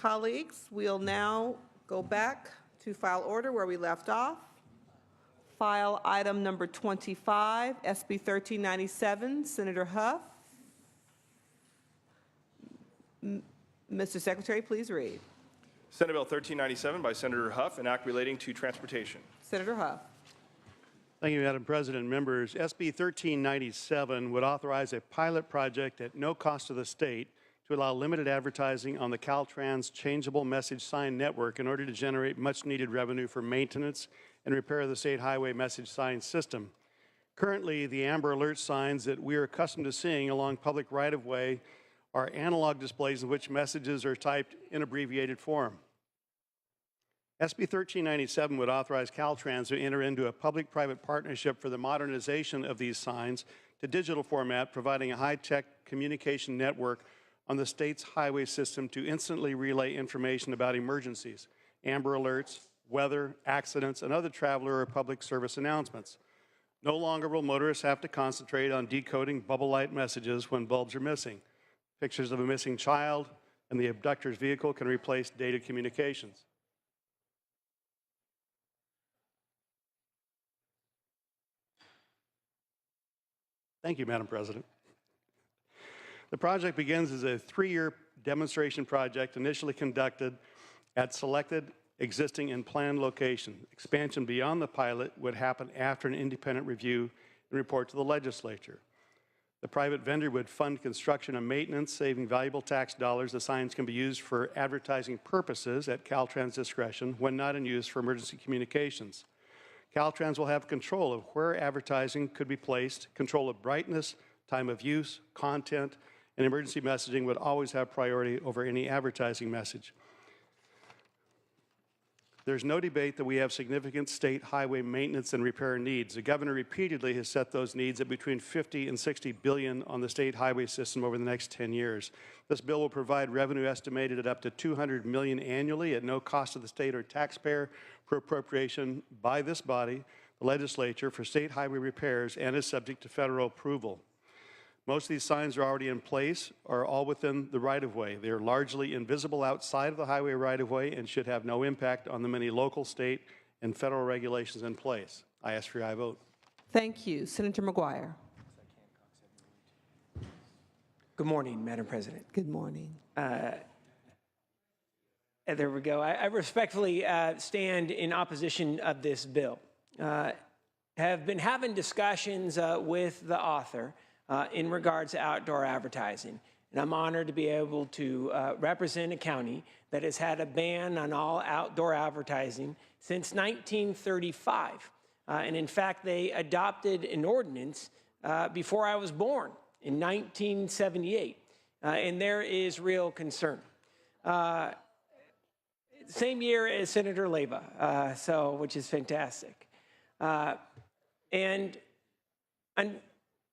Colleagues, we'll now go back to file order where we left off. File item number 25, SB 1397, Senator Huff. Mr. Secretary, please read. Senate Bill 1397 by Senator Huff, an act relating to transportation. Senator Huff. Thank you, Madam President. Members, SB 1397 would authorize a pilot project at no cost to the state to allow limited advertising on the Caltrans changeable message sign network in order to generate much-needed revenue for maintenance and repair of the state highway message sign system. Currently, the Amber Alert signs that we are accustomed to seeing along public right-of-way are analog displays in which messages are typed in abbreviated form. SB 1397 would authorize Caltrans to enter into a public-private partnership for the modernization of these signs to digital format, providing a high-tech communication network on the state's highway system to instantly relay information about emergencies, Amber Alerts, weather, accidents, and other traveler or public service announcements. No longer will motorists have to concentrate on decoding bubble light messages when bulbs are missing. Pictures of a missing child and the abductor's vehicle can replace data communications. Thank you, Madam President. The project begins as a 3-year demonstration project initially conducted at selected existing and planned locations. Expansion beyond the pilot would happen after an independent review and report to the legislature. The private vendor would fund construction and maintenance, saving valuable tax dollars. The signs can be used for advertising purposes at Caltrans' discretion when not in use for emergency communications. Caltrans will have control of where advertising could be placed. Control of brightness, time of use, content, and emergency messaging would always have priority over any advertising message. There's no debate that we have significant state highway maintenance and repair needs. The governor repeatedly has set those needs at between 50 and 60 billion on the state highway system over the next 10 years. This bill will provide revenue estimated at up to 200 million annually at no cost to the state or taxpayer for appropriation by this body, the legislature, for state highway repairs, and is subject to federal approval. Most of these signs are already in place, are all within the right-of-way. They are largely invisible outside of the highway right-of-way and should have no impact on the many local, state, and federal regulations in place. I ask for your aye vote. Thank you. Senator McGuire. Good morning, Madam President. Good morning. There we go. I respectfully stand in opposition of this bill. Have been having discussions with the author in regards to outdoor advertising. And I'm honored to be able to represent a county that has had a ban on all outdoor advertising since 1935. And in fact, they adopted an ordinance before I was born in 1978. And there is real concern. Same year as Senator Leyva, which is fantastic. And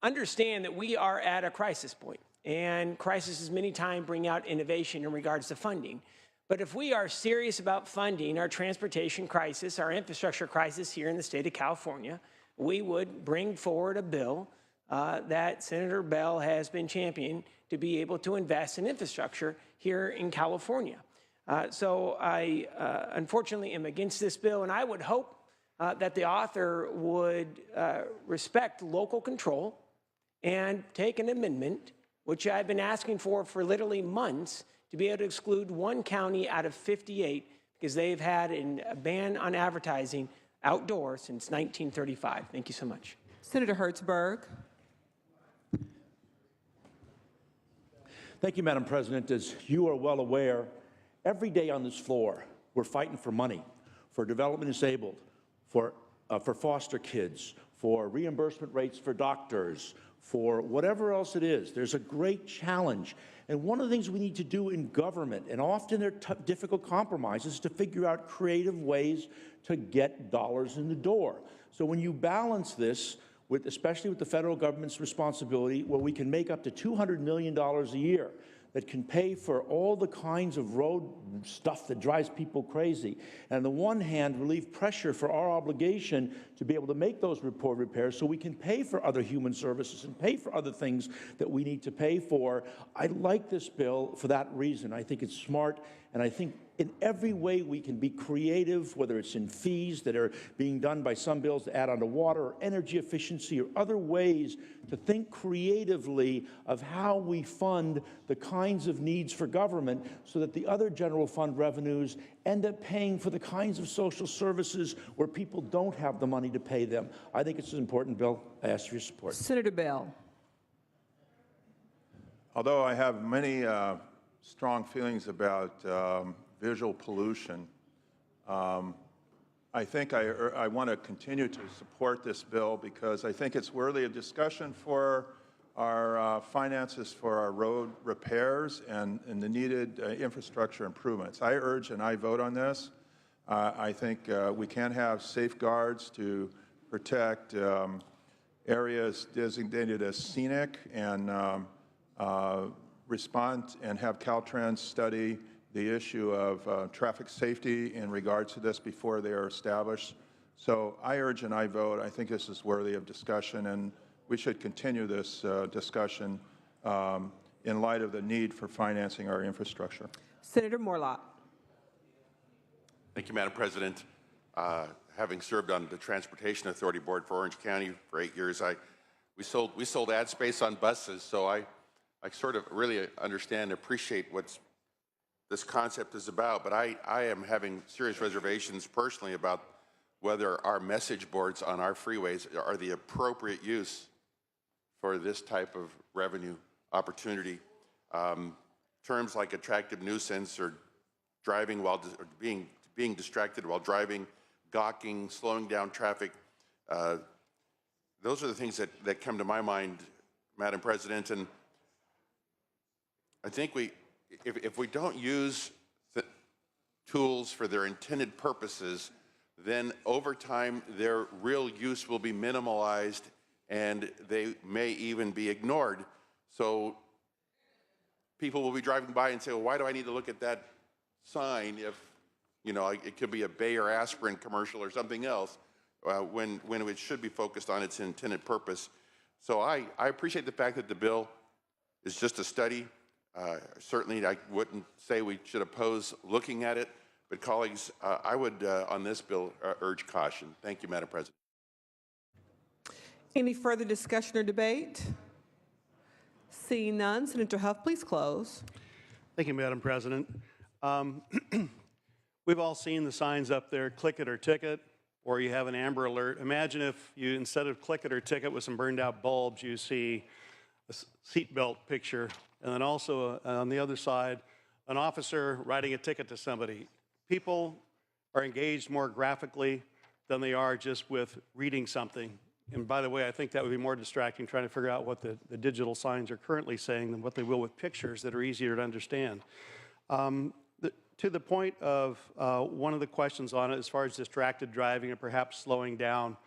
understand that we are at a crisis point, and crises many times bring out innovation in regards to funding. But if we are serious about funding our transportation crisis, our infrastructure crisis here in the state of California, we would bring forward a bill that Senator Bell has been championing to be able to invest in infrastructure here in California. So I unfortunately am against this bill, and I would hope that the author would respect local control and take an amendment, which I've been asking for literally months, to be able to exclude one county out of 58 because they've had a ban on advertising outdoors since 1935. Thank you so much. Senator Hertzberg. Thank you, Madam President. As you are well aware, every day on this floor, we're fighting for money, for development disabled, for foster kids, for reimbursement rates for doctors, for whatever else it is. There's a great challenge. And one of the things we need to do in government, and often they're difficult compromises, is to figure out creative ways to get dollars in the door. So when you balance this, especially with the federal government's responsibility, where we can make up to $200 million a year, that can pay for all the kinds of road stuff that drives people crazy. And on the one hand, relieve pressure for our obligation to be able to make those repairs so we can pay for other human services and pay for other things that we need to pay for. I like this bill for that reason. I think it's smart, and I think in every way we can be creative, whether it's in fees that are being done by some bills to add on to water or energy efficiency or other ways to think creatively of how we fund the kinds of needs for government so that the other general fund revenues end up paying for the kinds of social services where people don't have the money to pay them. I think it's an important bill. I ask for your support. Senator Bell. Although I have many strong feelings about visual pollution, I think I want to continue to support this bill because I think it's worthy of discussion for our finances for our road repairs and the needed infrastructure improvements. I urge and I vote on this. I think we can have safeguards to protect areas designated as scenic and respond and have Caltrans study the issue of traffic safety in regards to this before they are established. So I urge and I vote. I think this is worthy of discussion, and we should continue this discussion in light of the need for financing our infrastructure. Senator Morlott. Thank you, Madam President. Having served on the Transportation Authority Board for Orange County for 8 years, we sold ad space on buses, so I sort of really understand and appreciate what this concept is about, but I am having serious reservations personally about whether our message boards on our freeways are the appropriate use for this type of revenue opportunity. Terms like attractive nuisance or driving while being distracted while driving, gawking, slowing down traffic, those are the things that come to my mind, Madam President. And I think if we don't use the tools for their intended purposes, then over time their real use will be minimalized and they may even be ignored. So people will be driving by and say, well, why do I need to look at that sign if, you know, it could be a Bayer aspirin commercial or something else when it should be focused on its intended purpose. So I appreciate the fact that the bill is just a study. Certainly, I wouldn't say we should oppose looking at it, but colleagues, I would, on this bill, urge caution. Thank you, Madam President. Any further discussion or debate? Seeing none, Senator Huff, please close. Thank you, Madam President. We've all seen the signs up there, click it or ticket, or you have an Amber Alert. Imagine if you, instead of click it or ticket with some burned out bulbs, you see a seatbelt picture, and then also on the other side, an officer writing a ticket to somebody. People are engaged more graphically than they are just with reading something. And by the way, I think that would be more distracting trying to figure out what the digital signs are currently saying than what they will with pictures that are easier to understand. To the point of one of the questions on it, as far as distracted driving and perhaps slowing down,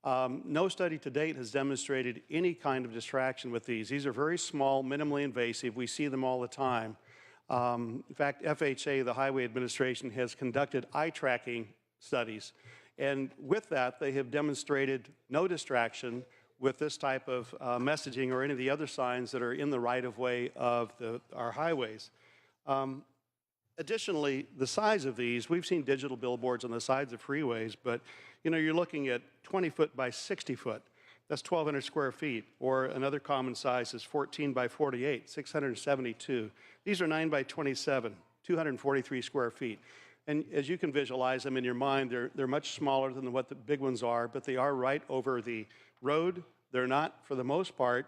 no study to date has demonstrated any kind of distraction with these. These are very small, minimally invasive. We see them all the time. In fact, FHA, the Highway Administration, has conducted eye tracking studies. And with that, they have demonstrated no distraction with this type of messaging or any of the other signs that are in the right-of-way of our highways. Additionally, the size of these, we've seen digital billboards on the sides of freeways, but you know, you're looking at 20 foot by 60 foot. That's 1,200 square feet. Or another common size is 14 by 48, 672. These are 9 by 27, 243 square feet. And as you can visualize them in your mind, they're much smaller than what the big ones are, but they are right over the road. They're not, for the most part,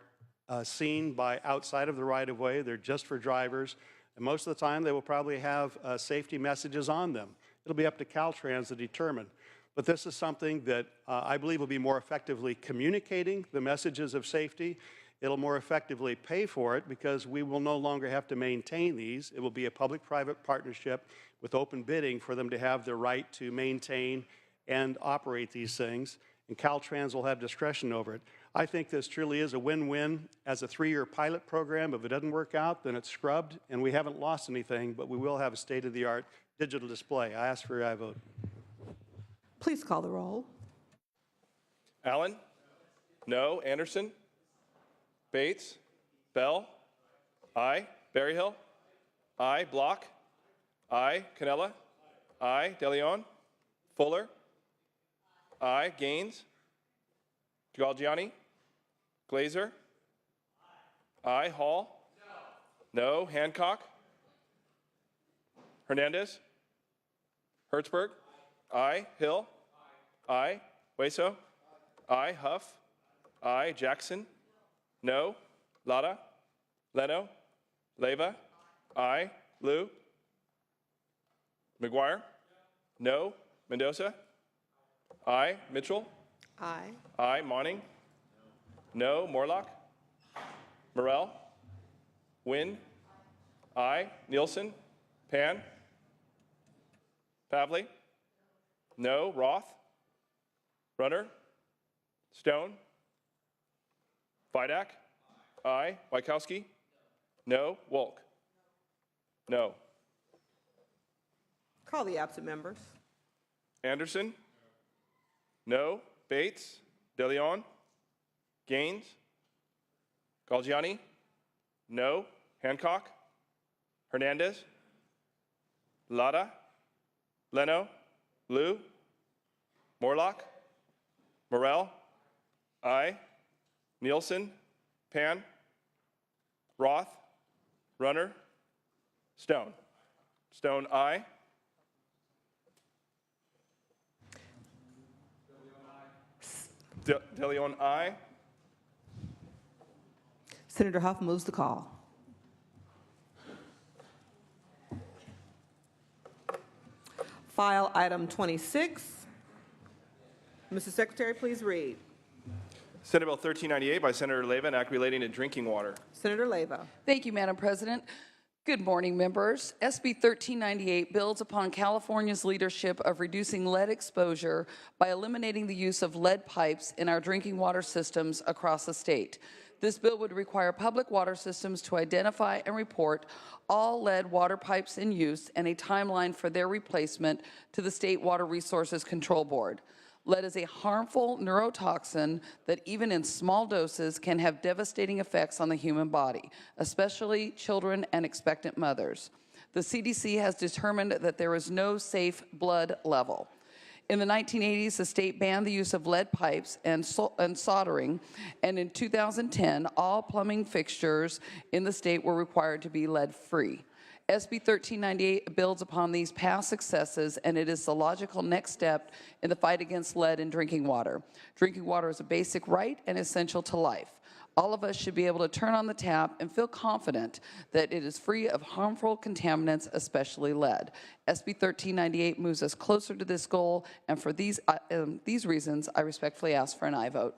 seen by outside of the right-of-way. They're just for drivers. And most of the time, they will probably have safety messages on them. It'll be up to Caltrans to determine. But this is something that I believe will be more effectively communicating the messages of safety. It'll more effectively pay for it because we will no longer have to maintain these. It will be a public-private partnership with open bidding for them to have the right to maintain and operate these things, and Caltrans will have discretion over it. I think this truly is a win-win. As a 3-year pilot program, if it doesn't work out, then it's scrubbed, and we haven't lost anything, but we will have a state-of-the-art digital display. I ask for your aye vote. Please call the roll. Allen? No. Anderson? Bates? Bell? Aye. Berryhill? Aye. Block? Aye. Canella? Aye. DeLeon? Fuller? Aye. Gaines? Galgiani? Glazer? Aye. Hall? No. Hancock? Hernandez? Hertzberg? Aye. Hill? Aye. Hueso? Aye. Huff? Aye. Jackson? No. Lada? Leno? Leyva? Aye. Lou? McGuire? No. Mendoza? Aye. Mitchell? Aye. Aye. Monning? No. Morlock? Morel? Wynn? Aye. Nielsen? Pan? Pavley? No. Roth? Runner? Stone? Vidak? Aye. Wykowski? No. Wolk? No. Call the absent members. Anderson? No. Bates? DeLeon? Gaines? Galgiani? No. Hancock? Hernandez? Lada? Leno? Lou? Morlock? Morel? Aye. Nielsen? Pan? Roth? Runner? Stone? Stone, aye. DeLeon, aye. Senator Huff moves the call. File item 26. Mr. Secretary, please read. Senate Bill 1398 by Senator Leyva, an act relating to drinking water. Senator Leyva. Thank you, Madam President. Good morning, members. SB 1398 builds upon California's leadership of reducing lead exposure by eliminating the use of lead pipes in our drinking water systems across the state. This bill would require public water systems to identify and report all lead water pipes in use and a timeline for their replacement to the State Water Resources Control Board. Lead is a harmful neurotoxin that even in small doses can have devastating effects on the human body, especially children and expectant mothers. The CDC has determined that there is no safe blood level. In the 1980s, the state banned the use of lead pipes and soldering, and in 2010, all plumbing fixtures in the state were required to be lead-free. SB 1398 builds upon these past successes, and it is the logical next step in the fight against lead in drinking water. Drinking water is a basic right and essential to life. All of us should be able to turn on the tap and feel confident that it is free of harmful contaminants, especially lead. SB 1398 moves us closer to this goal, and for these reasons, I respectfully ask for an aye vote.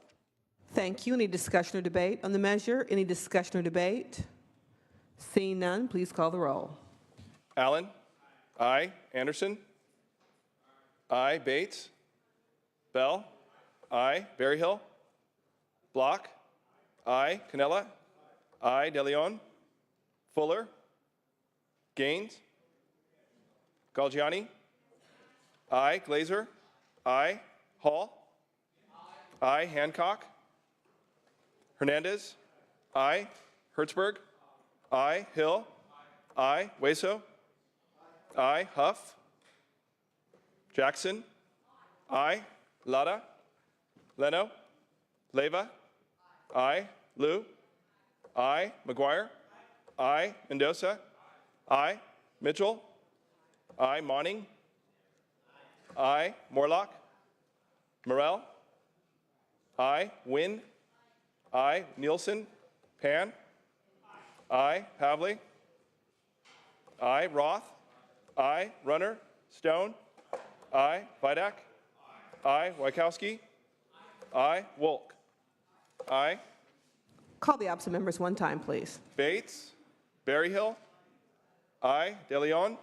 Thank you. Any discussion or debate on the measure? Any discussion or debate? Seeing none, please call the roll. Allen? Aye. Anderson? Aye. Bates? Bell? Aye. Berryhill? Block? Aye. Canella? Aye. DeLeon? Fuller? Gaines? Galgiani? Aye. Glazer? Aye. Hall? Aye. Hancock? Hernandez? Aye. Hertzberg? Aye. Hill? Aye. Hueso? Aye. Huff? Jackson? Aye. Lada? Leno? Leyva? Aye. Lou? Aye. McGuire? Aye. Mendoza? Aye. Mitchell? Aye. Monning? Aye. Morlock? Morel? Aye. Wynn? Aye. Nielsen? Pan? Aye. Pavley? Aye. Roth? Aye. Runner? Stone? Aye. Vidak? Aye. Wykowski? Aye. Wolk? Aye. Call the absent members one time, please. Bates? Berryhill? Aye. DeLeon?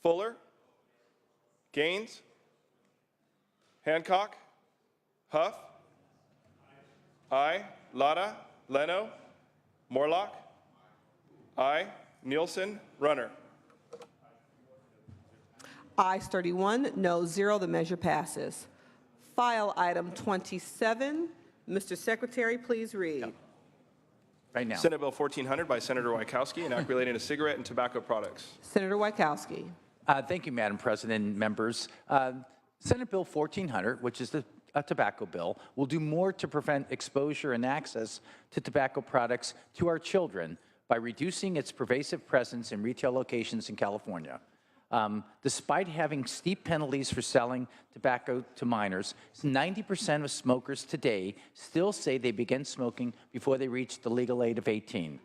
Fuller? Gaines? Hancock? Huff? Aye. Lada. Leno. Morlock. Aye. Nielsen. Runner. Ayes 31, no 0. The measure passes. File item 27. Mr. Secretary, please read. Right now. Senate Bill 1400 by Senator Wieckowski, an act relating to cigarette and tobacco products. Senator Wieckowski. Thank you, Madam President and members. Senate Bill 1400, which is a tobacco bill, will do more to prevent exposure and access to tobacco products to our children by reducing its pervasive presence in retail locations in California. Despite having steep penalties for selling tobacco to minors, 90% of smokers today still say they begin smoking before they reach the legal age of 18.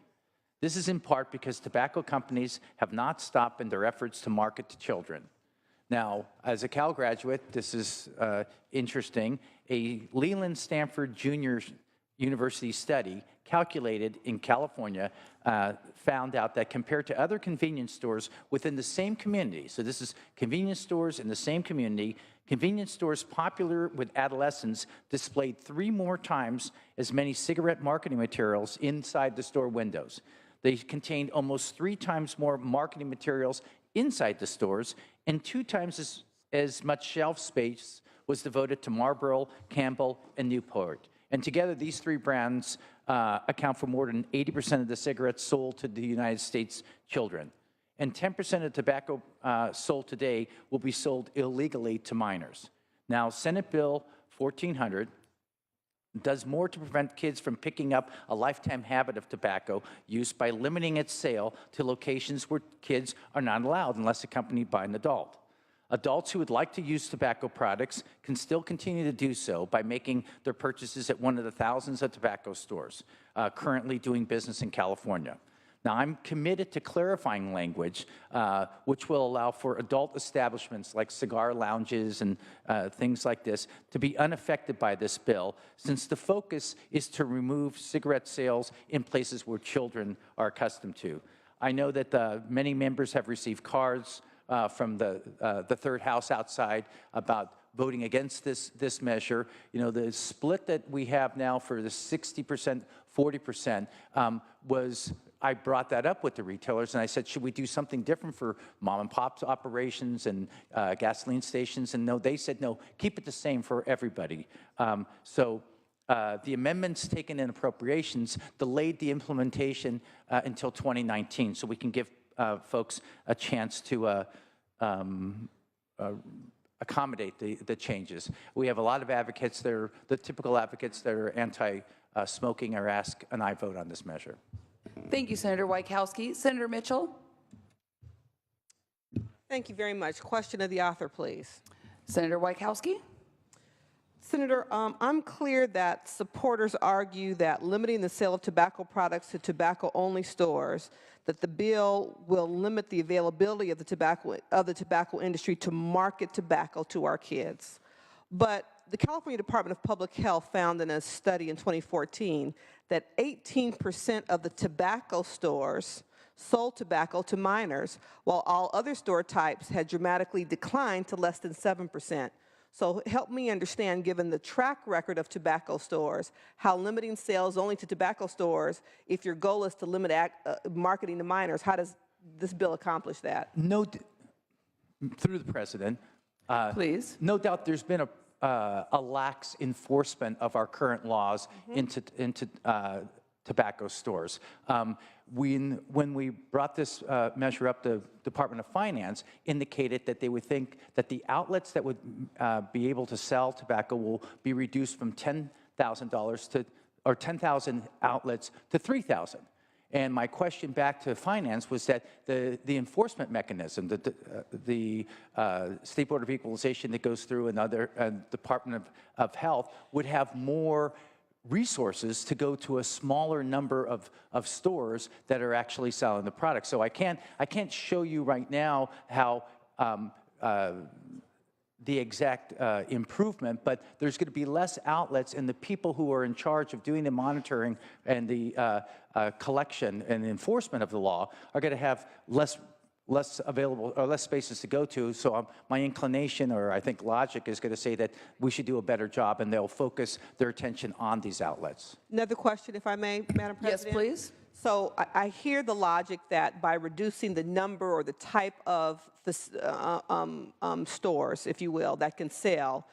This is in part because tobacco companies have not stopped in their efforts to market to children. Now, as a Cal graduate, this is interesting. A Leland Stanford Junior University study calculated in California found out that compared to other convenience stores within the same community, so this is convenience stores in the same community, convenience stores popular with adolescents displayed 3 more times as many cigarette marketing materials inside the store windows. They contained almost 3 times more marketing materials inside the stores, and 2 times as much shelf space was devoted to Marlboro, Campbell, and Newport. And together, these 3 brands account for more than 80% of the cigarettes sold to the United States children. And 10% of tobacco sold today will be sold illegally to minors. Now, Senate Bill 1400 does more to prevent kids from picking up a lifetime habit of tobacco use by limiting its sale to locations where kids are not allowed unless accompanied by an adult. Adults who would like to use tobacco products can still continue to do so by making their purchases at one of the thousands of tobacco stores currently doing business in California. Now, I'm committed to clarifying language which will allow for adult establishments like cigar lounges and things like this to be unaffected by this bill, since the focus is to remove cigarette sales in places where children are accustomed to. I know that many members have received cards from the third house outside about voting against this measure. You know, the split that we have now for the 60%, 40% I brought that up with the retailers, and I said, should we do something different for mom and pop operations and gasoline stations? And no, they said, no, keep it the same for everybody. The amendments taken in appropriations delayed the implementation until 2019, so we can give folks a chance to accommodate the changes. We have a lot of advocates that are the typical advocates that are anti-smoking or ask an aye vote on this measure. Thank you, Senator Wieckowski. Senator Mitchell? Thank you very much. Question of the author, please. Senator Wieckowski? Senator, I'm clear that supporters argue that limiting the sale of tobacco products to tobacco-only stores, that the bill will limit the availability of the tobacco industry to market tobacco to our kids. But the California Department of Public Health found in a study in 2014 that 18% of the tobacco stores sold tobacco to minors, while all other store types had dramatically declined to less than 7%. So help me understand, given the track record of tobacco stores, how limiting sales only to tobacco stores, if your goal is to limit marketing to minors, how does this bill accomplish that? No, through the President. Please. No doubt there's been a lax enforcement of our current laws into tobacco stores. When we brought this measure up, the Department of Finance indicated that they would think that the outlets that would be able to sell tobacco will be reduced from $10,000 to, or 10,000 outlets to 3,000. And my question back to Finance was that the enforcement mechanism, the State Board of Equalization that goes through and other Department of Health would have more resources to go to a smaller number of stores that are actually selling the product. So I can't show you right now how the exact improvement, but there's going to be less outlets, and the people who are in charge of doing the monitoring and the collection and enforcement of the law are going to have less less available or less spaces to go to. So my inclination, or I think logic, is going to say that we should do a better job, and they'll focus their attention on these outlets. Another question, if I may, Madam Yes, President? please. So I hear the logic that by reducing the number or the type of stores, if you will, that can sell.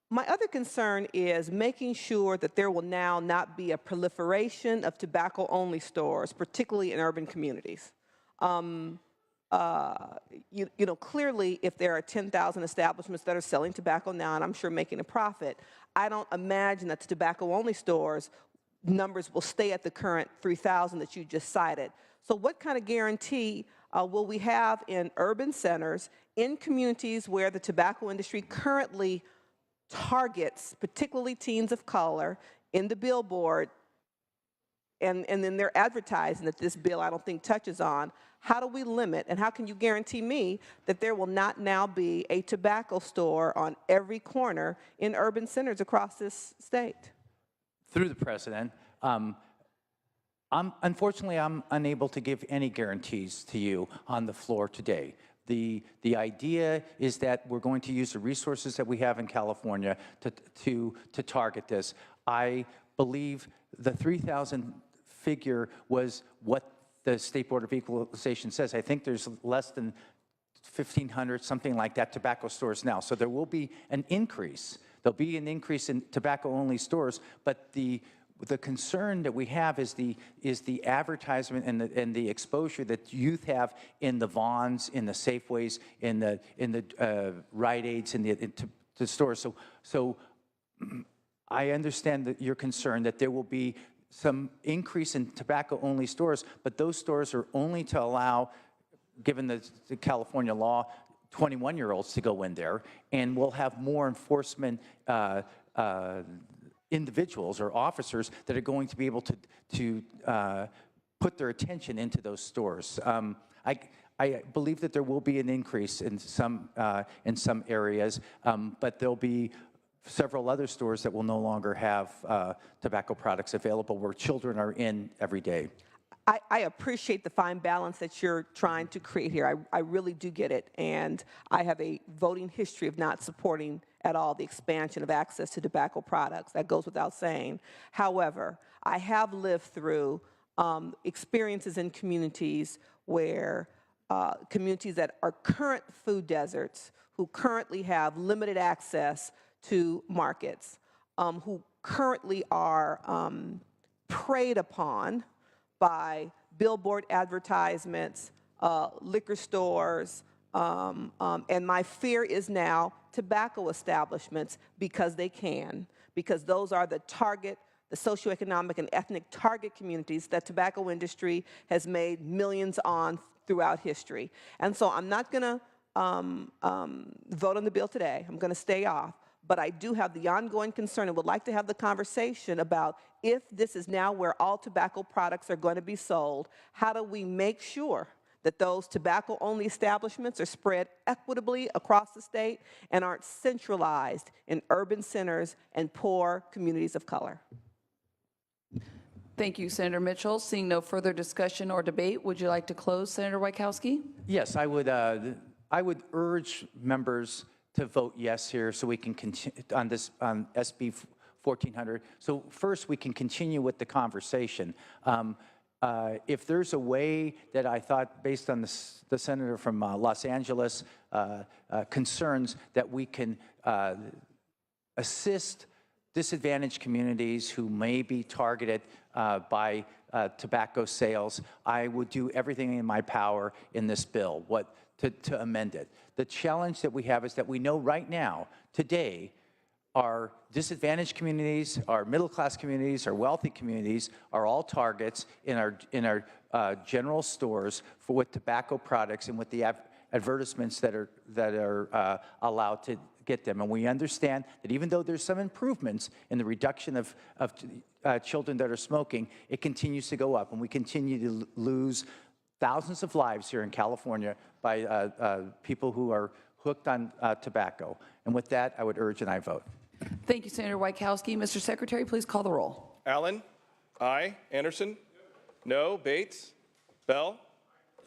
My other concern is making sure that there will now not be a proliferation of tobacco-only stores, particularly in urban communities. Clearly, if there are 10,000 establishments that are selling tobacco now, and I'm sure making a profit, I don't imagine that the tobacco-only stores numbers will stay at the current 3,000 that you just cited. So what kind of guarantee will we have in urban centers, in communities where the tobacco industry currently targets, particularly teens of color, in the billboard, and then they're advertising that this bill I don't think touches on? How do we limit, and how can you guarantee me that there will not now be a tobacco store on every corner in urban centers across this state? Through the president, unfortunately, I'm unable to give any guarantees to you on the floor today. The idea is that we're going to use the resources that we have in California to target this. I believe the 3,000 figure was what the State Board of Equalization says. I think there's less than 1,500, something like that, tobacco stores now. So there will be an increase. There'll be an increase in tobacco-only stores, but the concern that we have is the advertisement and the exposure that youth have in the Vons, in the Safeways, in the Rite Aids, in the stores. So I understand that your concern that there will be some increase in tobacco-only stores, but those stores are only to allow, given the California law, 21-year-olds to go in there, and we'll have more enforcement individuals or officers that are going to be able to put their attention into those stores. I believe that there will be an increase in some areas, but there'll be several other stores that will no longer have tobacco products available where children are in every day. I appreciate the fine balance that you're trying to create here. I really do get it. And I have a voting history of not supporting at all the expansion of access to tobacco products. That goes without saying. However, I have lived through experiences in communities where communities that are current food deserts, who currently have limited access to markets, who currently are preyed upon by billboard advertisements, liquor stores, and my fear is now tobacco establishments, because they can, because those are the target, the socioeconomic and ethnic target communities that tobacco industry has made millions on throughout history. And so I'm not going to vote on the bill today. I'm going to stay off. But I do have the ongoing concern and would like to have the conversation about, if this is now where all tobacco products are going to be sold, how do we make sure that those tobacco-only establishments are spread equitably across the state and aren't centralized in urban centers and poor communities of color? Thank you, Senator Mitchell. Seeing no further discussion or debate, would you like to close, Senator Wieckowski? Yes, I would urge members to vote yes here, so we can continue on this on SB 1400. So first, we can continue with the conversation. If there's a way that I thought, based on the senator from Los Angeles concerns, that we can assist disadvantaged communities who may be targeted by tobacco sales, I would do everything in my power in this bill to amend it. The challenge that we have is that we know right now, today, our disadvantaged communities, our middle-class communities, our wealthy communities are all targets in our general stores with tobacco products and with the advertisements that are allowed to get them. And we understand that even though there's some improvements in the reduction of children that are smoking, it continues to go up, and we continue to lose thousands of lives here in California by people who are hooked on tobacco. And with that, I would urge and I vote. Thank you, Senator Wieckowski. Mr. Secretary, please call the roll. Allen? Aye. Anderson? No. Bates? Bell?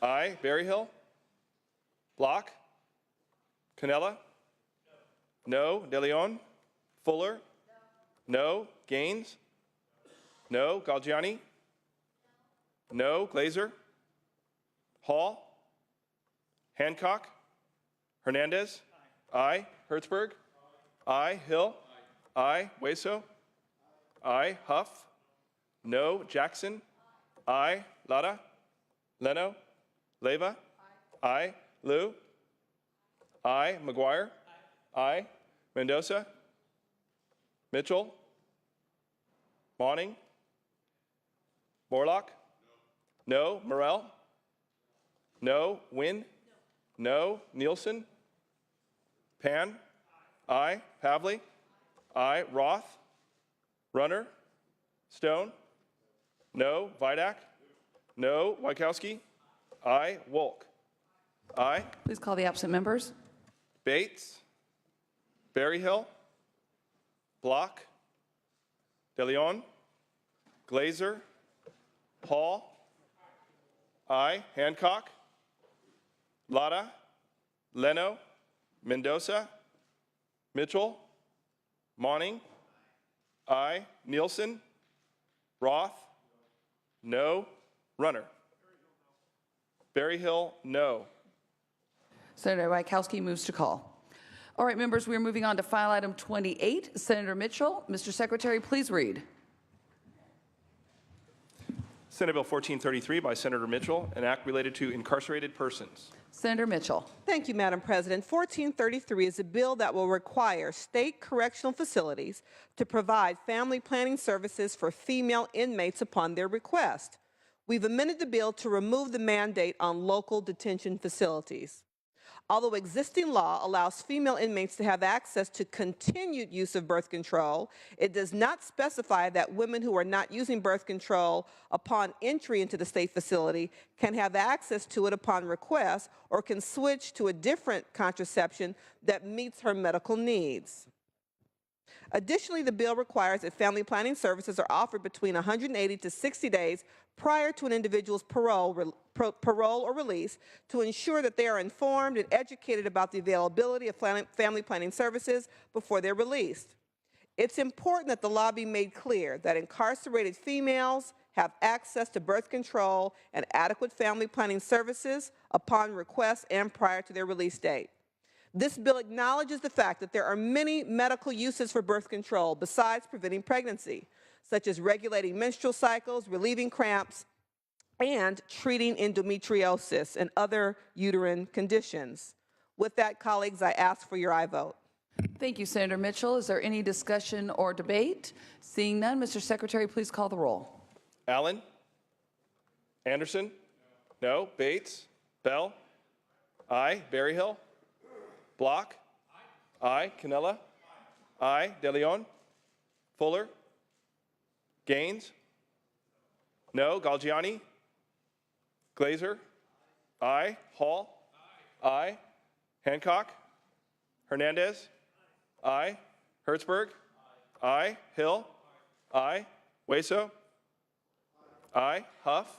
I. Berryhill. Block. Canella. No. De Leon. Fuller. No. Gaines. No. Galgiani. No. Glazer. Hall. Hancock. Hernandez. Aye. Hertzberg. Aye. Hill. Aye. Hueso. Aye. Huff. No. Jackson. Aye. Lara. Leno. Leyva. Aye. Liu. Aye. McGuire. Aye. Mendoza. Mitchell. Mawning. Morlock. No. Morrell. No. Wynn. No. Nielsen. Pan. Aye. Pavley. Aye. Roth. Runner. Stone. No. Vidak. No. Wykowski. Aye. Wolk. Aye. Please call the absent members. Bates. Berryhill. Block. De Leon. Glazer. Hall. Aye. Hancock. Lara. Leno. Mendoza. Mitchell. Mawning. Aye. Nielsen. Roth. No. Runner. Berryhill, no. Senator Wykowski moves to call. All right, members, we are moving on to file item 28. Senator Mitchell, Mr. Secretary, please read. Senate Bill 1433 by Senator Mitchell, an act related to incarcerated persons. Senator Mitchell. Thank you, Madam President. 1433 is a bill that will require state correctional facilities to provide family planning services for female inmates upon their request. We've amended the bill to remove the mandate on local detention facilities. Although existing law allows female inmates to have access to continued use of birth control, it does not specify that women who are not using birth control upon entry into the state facility can have access to it upon request or can switch to a different contraception that meets her medical needs. Additionally, the bill requires that family planning services are offered between 180 to 60 days prior to an individual's parole or release to ensure that they are informed and educated about the availability of family planning services before they're released. It's important that the law be made clear that incarcerated females have access to birth control and adequate family planning services upon request and prior to their release date. This bill acknowledges the fact that there are many medical uses for birth control besides preventing pregnancy, such as regulating menstrual cycles, relieving cramps, and treating endometriosis and other uterine conditions. With that, colleagues, I ask for your aye vote. Thank you, Senator Mitchell. Is there any discussion or debate? Seeing none, Mr. Secretary, please call the roll. Allen? Anderson? No. Bates? Bell? Aye. Berryhill? Block? Aye. Canella? Aye. De Leon? Fuller? Gaines? No. Galgiani? Glazer? Aye. Hall? Aye. Hancock? Hernandez? Aye. Hertzberg? Aye. Hill? Aye. Hueso? Aye. Huff?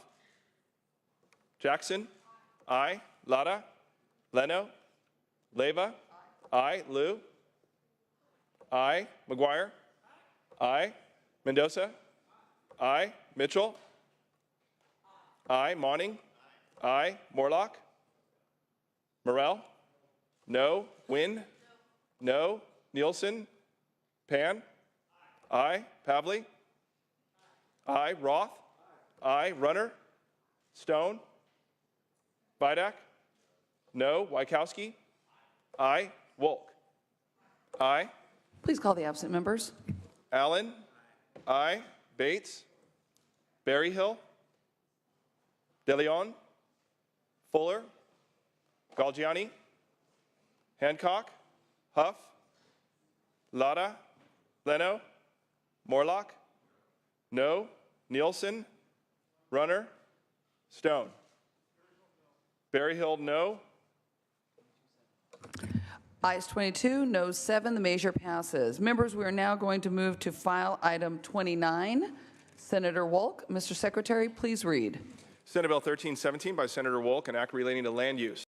Jackson? Aye. Lara? Leno? Leyva? Aye. Liu? Aye. McGuire? Aye. Mendoza? Aye. Mitchell? Aye. Mawning? Aye. Morlock? Morrell? No. Wynn? No. Nielsen? Pan? Aye. Pavley? Aye. Roth? Aye. Runner? Stone? Vidak? No. Wykowski? Aye. Wolk? Aye. Please call the absent members. Allen? Aye. Bates? Berryhill? De Leon? Fuller? Galgiani? Hancock? Huff? Lara? Leno? Morlock? No. Nielsen? Runner? Stone? Berryhill, no. Ayes 22, noes 7. The measure passes. Members, we are now going to move to file item 29. Senator Wolk, Mr. Secretary, please read. Senate Bill 1317 by Senator Wolk, an act relating to land use.